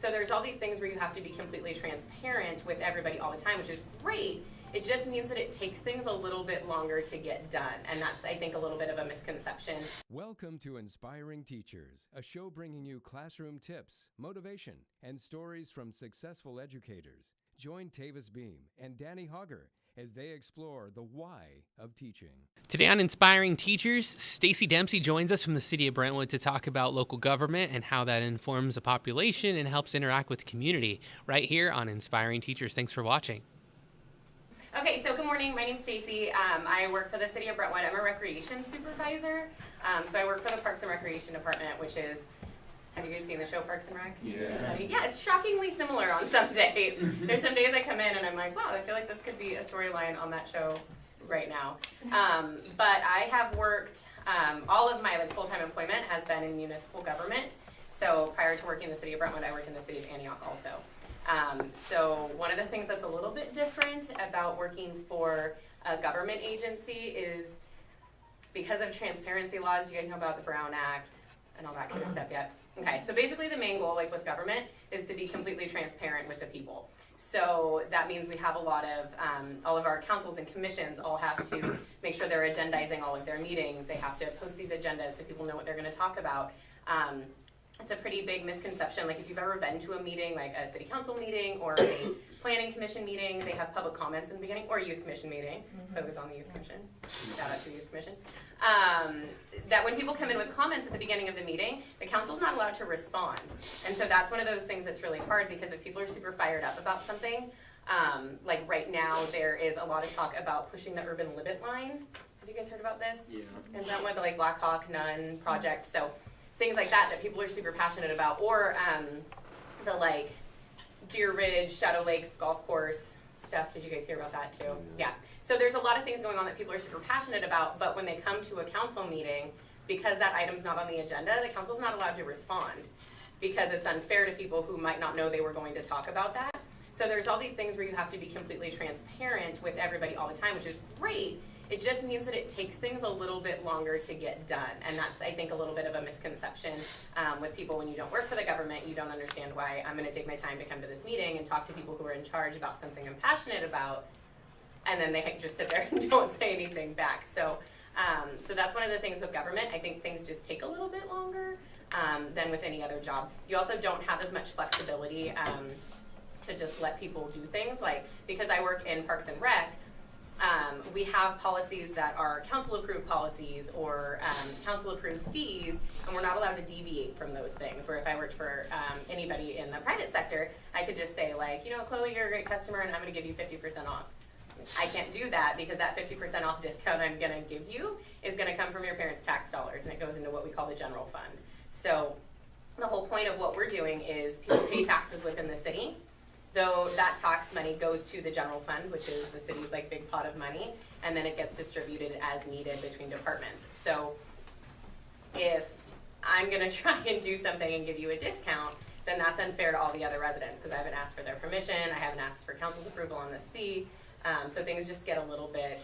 So there's all these things where you have to be completely transparent with everybody all the time, which is great. It just means that it takes things a little bit longer to get done. And that's, I think, a little bit of a misconception. Welcome to Inspiring Teachers, a show bringing you classroom tips, motivation, and stories from successful educators. Join Tavis Beam and Danny Hauger as they explore the why of teaching. Today on Inspiring Teachers, Stacey Dempsey joins us from the City of Brentwood to talk about local government and how that informs the population and helps interact with the community, right here on Inspiring Teachers. Thanks for watching. Okay, so good morning. My name's Stacey. I work for the City of Brentwood. I'm a recreation supervisor. So I work for the Parks and Recreation Department, which is, have you guys seen the show Parks and Rec? Yeah, it's shockingly similar on some days. There's some days I come in and I'm like, wow, I feel like this could be a storyline on that show right now. But I have worked, all of my full-time employment has been in municipal government. So prior to working in the City of Brentwood, I worked in the City of Antioch also. So one of the things that's a little bit different about working for a government agency is because of transparency laws. Do you guys know about the Brown Act and all that kind of stuff yet? Okay, so basically the main goal, with government, is to be completely transparent with the people. So that means we have a lot of, all of our councils and commissions all have to make sure they're agendizing all of their meetings. They have to post these agendas so people know what they're going to talk about. It's a pretty big misconception. If you've ever been to a meeting, like a city council meeting or a planning commission meeting, they have public comments in the beginning, or a youth commission meeting. Focus on the youth commission. Shout out to the youth commission. That when people come in with comments at the beginning of the meeting, the council's not allowed to respond. And so that's one of those things that's really hard, because if people are super fired up about something, like right now there is a lot of talk about pushing the urban limit line. Have you guys heard about this? Yeah. Is that what the Black Hawk Nun project? So things like that people are super passionate about, or the Deer Ridge, Shadow Lakes golf course stuff. Did you guys hear about that too? Yeah. So there's a lot of things going on that people are super passionate about, but when they come to a council meeting, because that item's not on the agenda, the council's not allowed to respond, because it's unfair to people who might not know they were going to talk about that. So there's all these things where you have to be completely transparent with everybody all the time, which is great. It just means that it takes things a little bit longer to get done. And that's, I think, a little bit of a misconception with people. When you don't work for the government, you don't understand why I'm going to take my time to come to this meeting and talk to people who are in charge about something I'm passionate about, and then they just sit there and don't say anything back. So so that's one of the things with government. I think things just take a little bit longer than with any other job. You also don't have as much flexibility to just let people do things. Because I work in Parks and Rec, we have policies that are council-approved policies or council-approved fees, and we're not allowed to deviate from those things. Where if I worked for anybody in the private sector, I could just say, Chloe, you're a great customer, and I'm going to give you 50% off. I can't do that, because that 50% off discount I'm going to give you is going to come from your parents' tax dollars, and it goes into what we call the general fund. So the whole point of what we're doing is people pay taxes within the city, though that tax money goes to the general fund, which is the city's big pot of money, and then it gets distributed as needed between departments. So if I'm going to try and do something and give you a discount, then that's unfair to all the other residents, because I haven't asked for their permission, I haven't asked for council's approval on this fee. So things just get a little bit,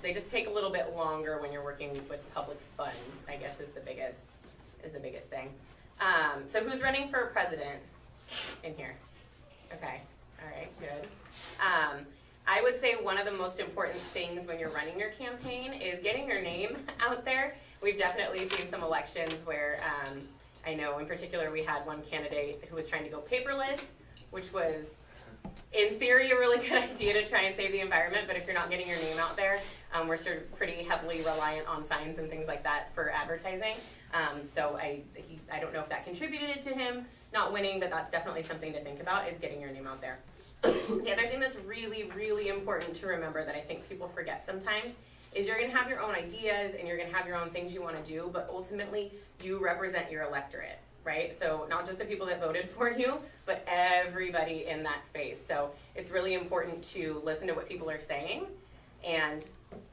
they just take a little bit longer when you're working with public funds, I guess is the biggest thing. So who's running for president in here? Okay, all right, good. I would say one of the most important things when you're running your campaign is getting your name out there. We've definitely seen some elections where I know in particular we had one candidate who was trying to go paperless, which was in theory a really good idea to try and save the environment, but if you're not getting your name out there, we're sort of pretty heavily reliant on signs and things like that for advertising. So I don't know if that contributed to him not winning, but that's definitely something to think about, is getting your name out there. The other thing that's really, really important to remember that I think people forget sometimes is you're going to have your own ideas and you're going to have your own things you want to do, but ultimately you represent your electorate, right? So not just the people that voted for you, but everybody in that space. So it's really important to listen to what people are saying and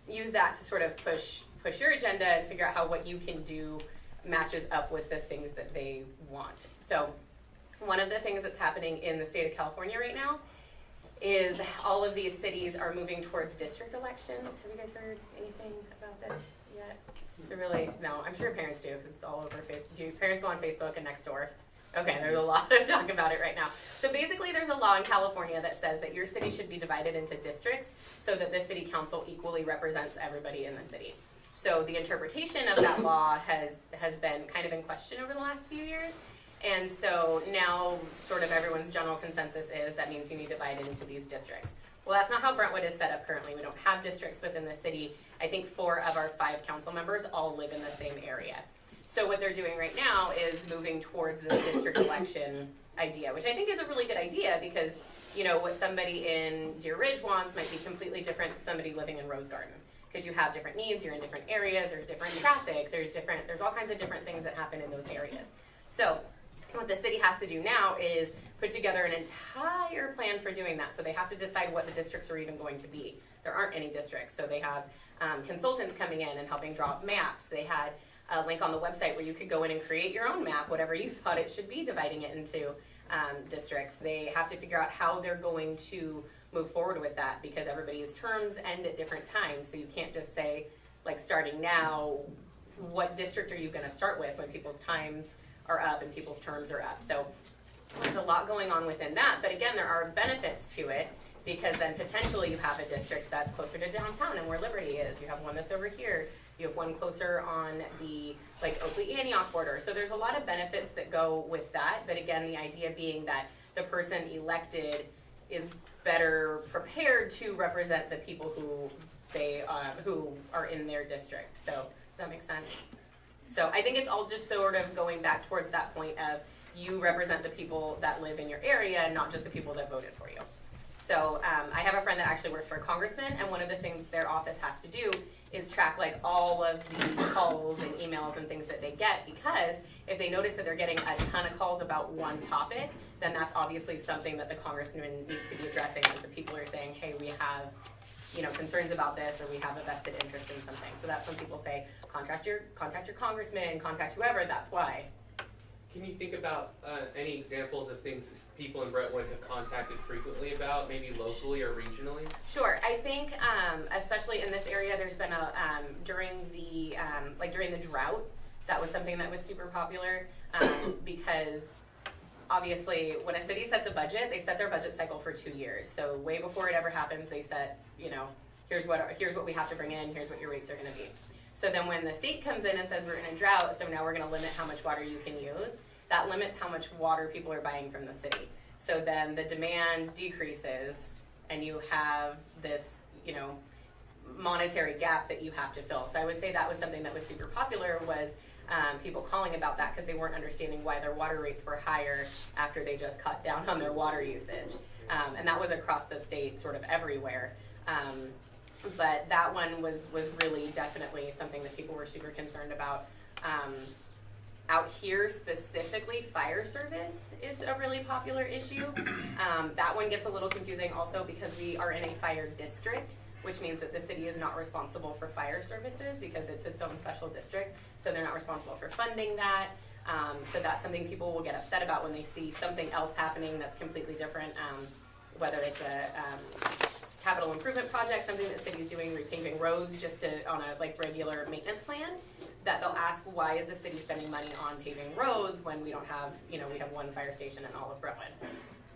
use that to sort of push your agenda and figure out how what you can do matches up with the things that they want. So one of the things that's happening in the state of California right now is all of these cities are moving towards district elections. Have you guys heard anything about this yet? It's a really, no, I'm sure your parents do because it's all over Facebook. Do your parents go on Facebook and Nextdoor? Okay, there's a lot of talk about it right now. So basically there's a law in California that says that your city should be divided into districts so that the city council equally represents everybody in the city. So the interpretation of that law has been kind of in question over the last few years. And so now sort of everyone's general consensus is that means you need to divide it into these districts. Well, that's not how Brentwood is set up currently. We don't have districts within the city. I think 4 of our 5 council members all live in the same area. So what they're doing right now is moving towards this district election idea, which I think is a really good idea because, you know, what somebody in Deer Ridge wants might be completely different than somebody living in Rose Garden. Because you have different needs, you're in different areas, there's different traffic, there's all kinds of different things that happen in those areas. So what the city has to do now is put together an entire plan for doing that. So they have to decide what the districts are even going to be. There aren't any districts. So they have consultants coming in and helping draw up maps. They had a link on the website where you could go in and create your own map, whatever you thought it should be, dividing it into districts. They have to figure out how they're going to move forward with that because everybody's terms end at different times. So you can't just say, like, starting now, what district are you going to start with when people's times are up and people's terms are up. So there's a lot going on within that. But again, there are benefits to it because then potentially you have a district that's closer to downtown and where Liberty is. You have one that's over here. You have one closer on the Oakley-Antioch border. So there's a lot of benefits that go with that. But again, the idea being that the person elected is better prepared to represent the people who are in their district. So does that make sense? So I think it's all just sort of going back towards that point of you represent the people that live in your area, not just the people that voted for you. So I have a friend that actually works for a congressman, and one of the things their office has to do is track like all of the calls and emails and things that they get, because if they notice that they're getting a ton of calls about one topic, then that's obviously something that the congressman needs to be addressing, because the people are saying, hey, we have concerns about this, or we have a vested interest in something. So that's when people say, contact your congressman, contact whoever, that's why. Can you think about any examples of things that people in Brentwood have contacted frequently about, maybe locally or regionally? Sure. I think, especially in this area, there's been during the drought, that was something that was super popular because obviously when a city sets a budget, they set their budget cycle for 2 years. So way before it ever happens, they set, here's what we have to bring in, here's what your rates are going to be. So then when the state comes in and says we're in a drought, so now we're going to limit how much water you can use, that limits how much water people are buying from the city. So then the demand decreases and you have this, monetary gap that you have to fill. So I would say that was something that was super popular, was people calling about that because they weren't understanding why their water rates were higher after they just cut down on their water usage. And that was across the state, sort of everywhere. But that one was really definitely something that people were super concerned about. Out here specifically, fire service is a really popular issue. That one gets a little confusing also because we are in a fire district, which means that the city is not responsible for fire services because it's its own special district, so they're not responsible for funding that. So that's something people will get upset about when they see something else happening that's completely different, whether it's a capital improvement project, something that the city is doing, repaving roads just on a regular maintenance plan, that they'll ask, why is the city spending money on paving roads when we don't have, we have one fire station in all of Brentwood?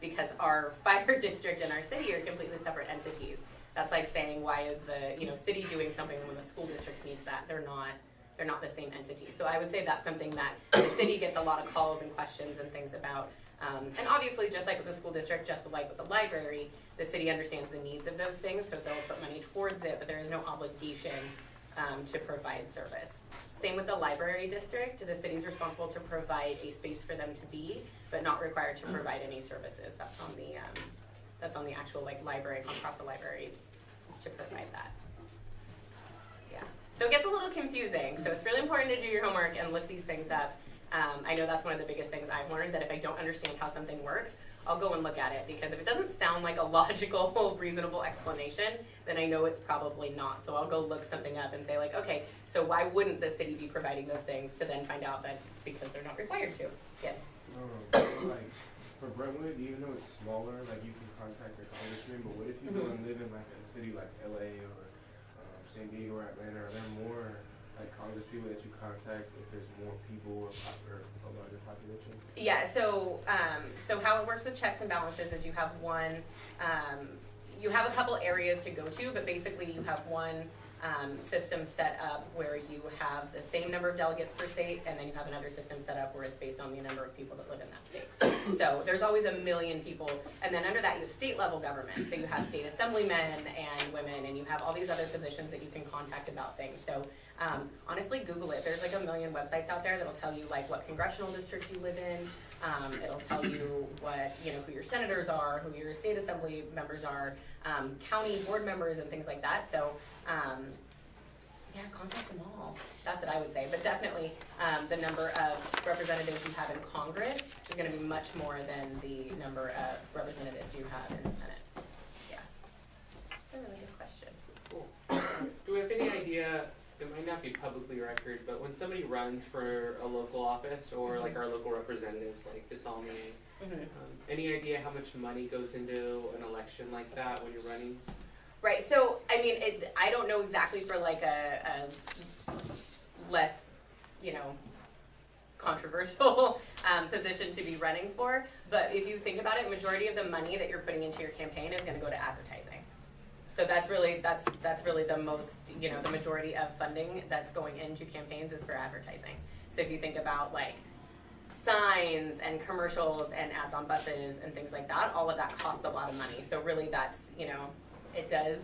Because our fire district and our city are completely separate entities. That's like saying, why is the city doing something when the school district needs that? They're not the same entity. So I would say that's something that the city gets a lot of calls and questions and things about. And obviously, just like with the school district, just like with the library, the city understands the needs of those things, so they'll put money towards it, but there is no obligation to provide service. Same with the library district. The city's responsible to provide a space for them to be, but not required to provide any services. That's on the actual library, Contra libraries, to provide that. Yeah. So it gets a little confusing. So it's really important to do your homework and look these things up. I know that's one of the biggest things I've learned, that if I don't understand how something works, I'll go and look at it, because if it doesn't sound like a logical, reasonable explanation, then I know it's probably not. So I'll go look something up and say okay, so why wouldn't the city be providing those things, to then find out that because they're not required to. Yes? For Brentwood, even though it's smaller, you can contact your congressman, but what if you go and live in a city like LA or San Diego or Atlanta? Are there more like Congress people that you contact if there's more people or a larger population? Yeah, so how it works with checks and balances is you have you have a couple areas to go to, but basically you have one system set up where you have the same number of delegates per state, and then you have another system set up where it's based on the number of people that live in that state. So there's always 1 million people, and then under that you have state level government. So you have state assemblymen and women, and you have all these other positions that you can contact about things. So honestly, Google it. There's like 1 million websites out there that'll tell you like what congressional district you live in. It'll tell you what, who your senators are, who your state assembly members are, county board members and things like that. So yeah, contact them all. That's what I would say. But definitely the number of representatives you have in Congress is going to be much more than the number of representatives you have in the Senate. Yeah. That's a really good question. Cool. Do we have any idea, it might not be publicly record, but when somebody runs for a local office or like our local representatives like DeSalmi, any idea how much money goes into an election like that when you're running? Right, so I mean, I don't know exactly for like a less, controversial position to be running for, but if you think about it, majority of the money that you're putting into your campaign is going to go to advertising. So that's really the most, the majority of funding that's going into campaigns is for advertising. So if you think about like signs and commercials and ads on buses and things like that, all of that costs a lot of money. So really that's, it does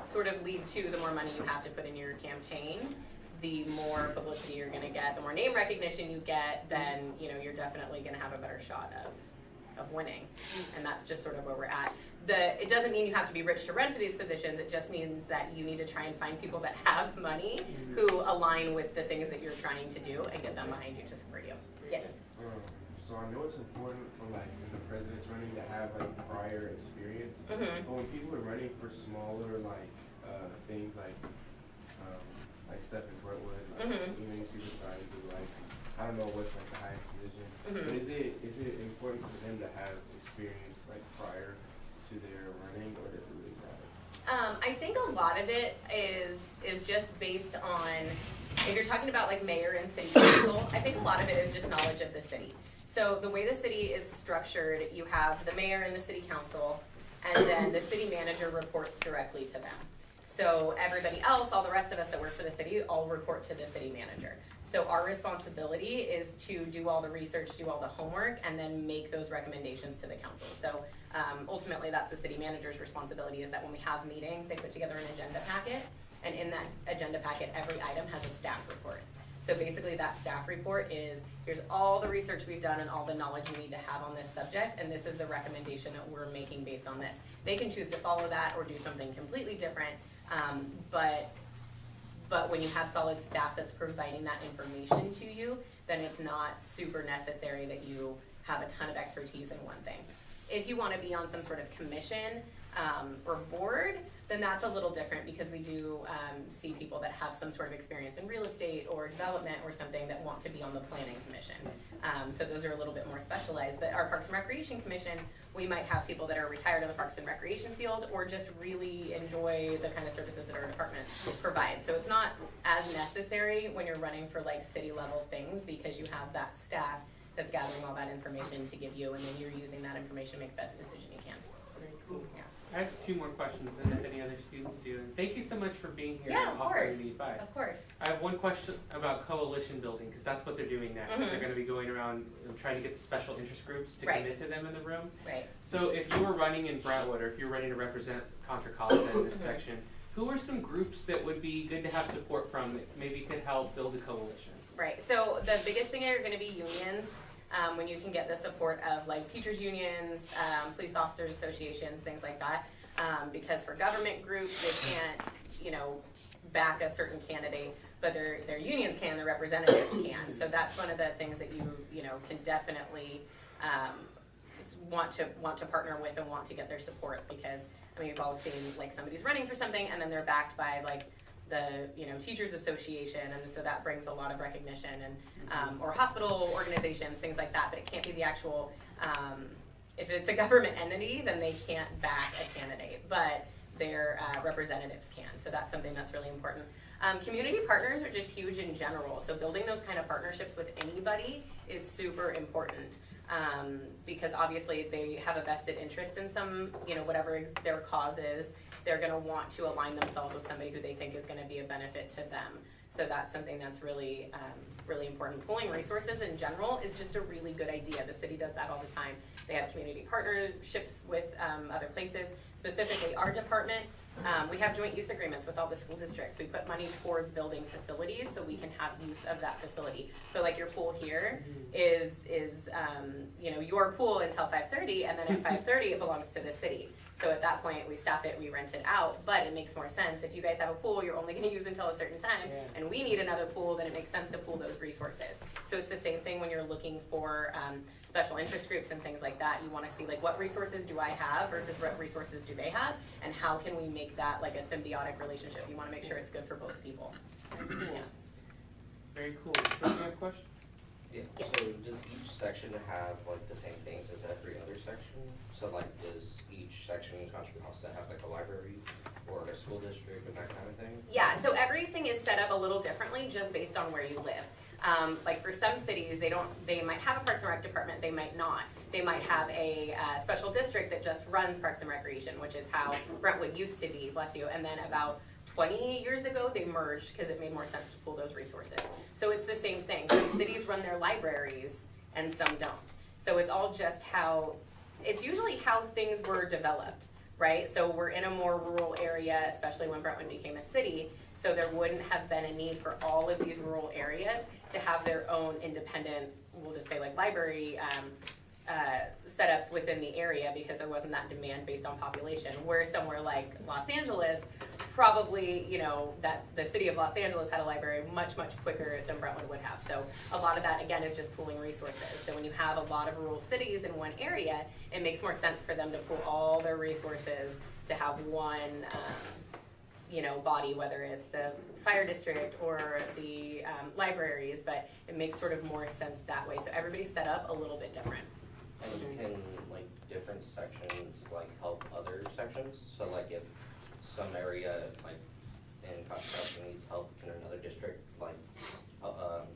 sort of lead to the more money you have to put in your campaign, the more publicity you're going to get, the more name recognition you get, then, you're definitely going to have a better shot of winning. And that's just sort of where we're at. It doesn't mean you have to be rich to run for these positions. It just means that you need to try and find people that have money who align with the things that you're trying to do and get them behind you to support you. Yes? So I know it's important for like if the president's running to have like prior experience, but when people are running for smaller like things like stuff in Brentwood, you see the signs of like I don't know what's like the highest position, but is it important for them to have experience like prior to their running, or does it really matter? I think a lot of it is just based on, if you're talking about like mayor and city council, I think a lot of it is just knowledge of the city. So the way the city is structured, you have the mayor and the city council, and then the city manager reports directly to them. So everybody else, all the rest of us that work for the city, all report to the city manager. So our responsibility is to do all the research, do all the homework, and then make those recommendations to the council. So ultimately that's the city manager's responsibility, is that when we have meetings, they put together an agenda packet, and in that agenda packet, every item has a staff report. So basically that staff report is, here's all the research we've done and all the knowledge you need to have on this subject, and this is the recommendation that we're making based on this. They can choose to follow that or do something completely different, but when you have solid staff that's providing that information to you, then it's not super necessary that you have a ton of expertise in one thing. If you want to be on some sort of commission or board, then that's a little different, because we do see people that have some sort of experience in real estate or development or something that want to be on the planning commission. So those are a little bit more specialized. But our Parks and Recreation Commission, we might have people that are retired in the Parks and Recreation field or just really enjoy the kind of services that our department provides. So it's not as necessary when you're running for like city level things, because you have that staff that's gathering all that information to give you, and then you're using that information to make the best decision you can. Very cool. Yeah. I have 2 more questions than if any other students do. And thank you so much for being here Yeah, and of offering course. the advice. Of course. I have one question about coalition building, because that's what they're doing next. They're going to be going around and trying to get the special interest groups to commit to them in the room. Right. So if you were running in Brentwood, or if you're running to represent Contra Costa in this section, who are some groups that would be good to have support from that maybe could help build a coalition? Right. So the biggest thing are going to be unions. When you can get the support of like teachers unions, police officers associations, things like that. Because for government groups, they can't, back a certain candidate, but their unions can, their representatives can. So that's one of the things that you can definitely want to partner with and want to get their support, because we've all seen like somebody's running for something and then they're backed by like the teachers association, and so that brings a lot of recognition, and or hospital organizations, things like that. But it can't be the actual. If it's a government entity, then they can't back a candidate. But their representatives can. So that's something that's really important. Community partners are just huge in general. So building those kind of partnerships with anybody is super important. Because obviously they have a vested interest in some, whatever their cause is, they're going to want to align themselves with somebody who they think is going to be a benefit to them. So that's something that's really, really important. Pooling resources in general is just a really good idea. The city does that all the time. They have community partnerships with other places. Specifically, our department, we have joint use agreements with all the school districts. We put money towards building facilities so we can have use of that facility. So like your pool here is your pool until 5:30, and then at 5:30 it belongs to the city. So at that point, we stop it, we rent it out, but it makes more sense. If you guys have a pool you're only gonna use until a certain time, and we need another pool, then it makes sense to pool those resources. So it's the same thing when you're looking for special interest groups and things like that. You wanna see like, what resources do I have versus what resources do they have, and how can we make that like a symbiotic relationship? You wanna make sure it's good for both people. Yeah. Very cool. Do you have a question? Yeah, Yes. so does each section have like the same things as every other section? So like does each section in Country House that have like a library or a school district and that kind of thing? Yeah, so everything is set up a little differently just based on where you live. Like for some cities, they might have a Parks and Rec department, they might not. They might have a special district that just runs Parks and Recreation, which is how Brentwood used to be, bless you, and then about 20 years ago, they merged because it made more sense to pool those resources. So it's the same thing. Some cities run their libraries and some don't. So it's all just it's usually how things were developed, right? So we're in a more rural area, especially when Brentwood became a city, so there wouldn't have been a need for all of these rural areas to have their own independent, we'll just say like library setups within the area, because there wasn't that demand based on population. Whereas somewhere like Los Angeles, probably, that the city of Los Angeles had a library much, much quicker than Brentwood would have. So a lot of that, again, is just pooling resources. So when you have a lot of rural cities in one area, it makes more sense for them to pool all their resources to have one, body, whether it's the fire district or the libraries, but it makes sort of more sense that way. So everybody's set up a little bit different. And can like different sections like help other sections? So like if some area like in construction needs help, can another district like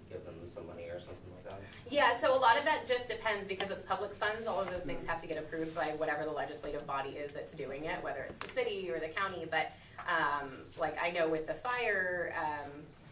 give them some money or something like that? Yeah, so a lot of that just depends, because it's public funds. All of those things have to get approved by whatever the legislative body is that's doing it, whether it's the city or the county. But like I know with the fire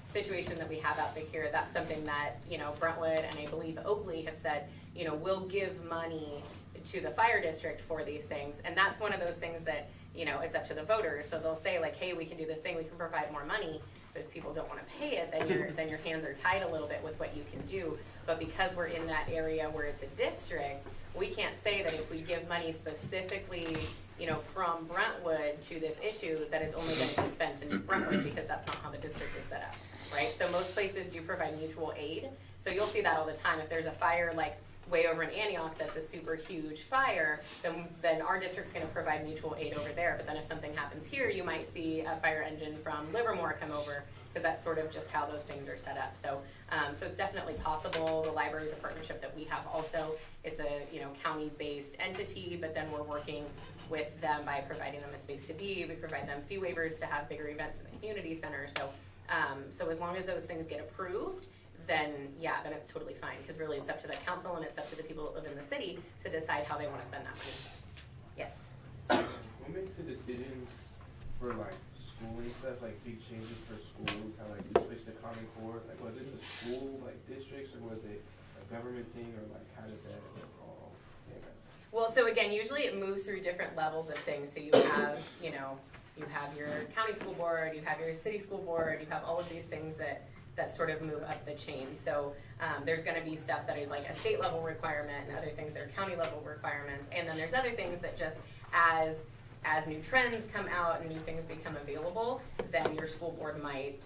situation that we have out here, that's something that, Brentwood and I believe Oakley have said, we'll give money to the fire district for these things. And that's one of those things that, it's up to the voters. So they'll say like, hey, we can do this thing, we can provide more money. But if people don't want to pay it, then your hands are tied a little bit with what you can do. But because we're in that area where it's a district, we can't say that if we give money specifically, from Brentwood to this issue, that it's only going to be spent in Brentwood, because that's not how the district is set up, right? So most places do provide mutual aid. So you'll see that all the time. If there's a fire like way over in Antioch that's a super huge fire, then our district's going to provide mutual aid over there. But then if something happens here, you might see a fire engine from Livermore come over, because that's sort of just how those things are set up. So so it's definitely possible. The library is a partnership that we have also. It's a county-based entity, but then we're working with them by providing them a space to be. We provide them fee waivers to have bigger events in the community center. So so as long as those things get approved, then then it's totally fine, because really it's up to the council and it's up to the people that live in the city to decide how they want to spend that money. Yes. What makes the decisions for like schooling stuff, like big changes for schools, how like we switched to Common Core? Like was it the school like districts, or was it a government thing, or like how did that all? Well, so again, usually it moves through different levels of things. So you have, you have your county school board, you have your city school board, you have all of these things that sort of move up the chain. So there's going to be stuff that is like a state level requirement, and other things that are county level requirements. And then there's other things that just as new trends come out and new things become available, then your school board might,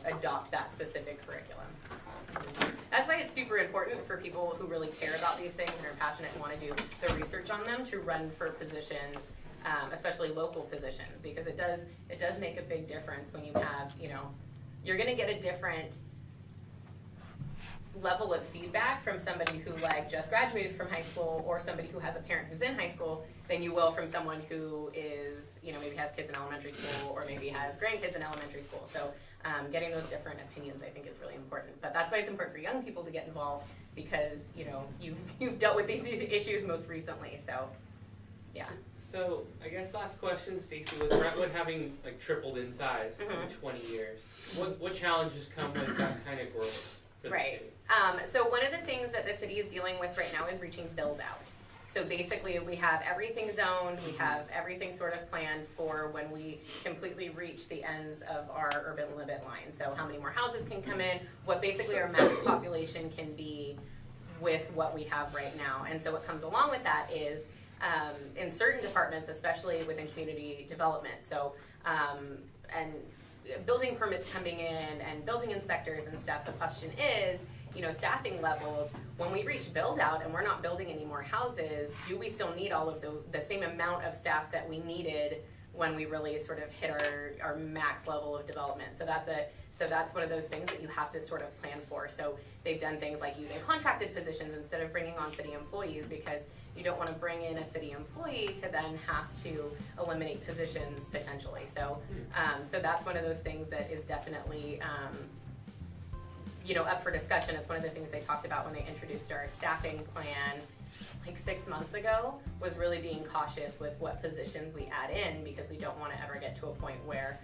adopt that specific curriculum. That's why it's super important for people who really care about these things and are passionate and want to do the research on them to run for positions, especially local positions, because it does make a big difference when you have, you're going to get a different level of feedback from somebody who like just graduated from high school or somebody who has a parent who's in high school than you will from someone who is, you know, maybe has kids in elementary school or maybe has grandkids in elementary school. So getting those different opinions I think is really important. But that's why it's important for young people to get involved because, you know, you've dealt with these issues most recently. So, yeah. So I guess last question, Stacey, with Brentwood having like tripled in size in 20 years, what challenges come with that kind of growth for the city? So one of the things that the city is dealing with right now is reaching build out. So basically we have everything zoned, we have everything sort of planned for when we completely reach the ends of our urban limit line. So how many more houses can come in, what basically our max population can be with what we have right now. And so what comes along with that is in certain departments, especially within community development, so and building permits coming in and building inspectors and stuff, the question is, you know, staffing levels, when we reach build out and we're not building any more houses, do we still need all of the same amount of staff that we needed when we really sort of hit our max level of development? So that's one of those things that you have to sort of plan for. So they've done things like using contracted positions instead of bringing on city employees because you don't want to bring in a city employee to then have to eliminate positions potentially. So so that's one of those things that is definitely you know, up for discussion. It's one of the things they talked about when they introduced our staffing plan like 6 months ago, was really being cautious with what positions we add in because we don't want to ever get to a point where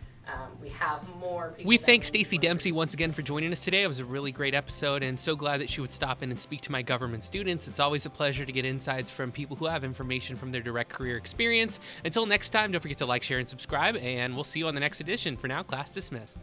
we have more people. We thank Stacey Dempsey once again for joining us today. It was a really great episode and so glad that she would stop in and speak to my government students. It's always a pleasure to get insights from people who have information from their direct career experience. Until next time, don't forget to like, share, and subscribe, and we'll see you on the next edition. For now, class dismissed.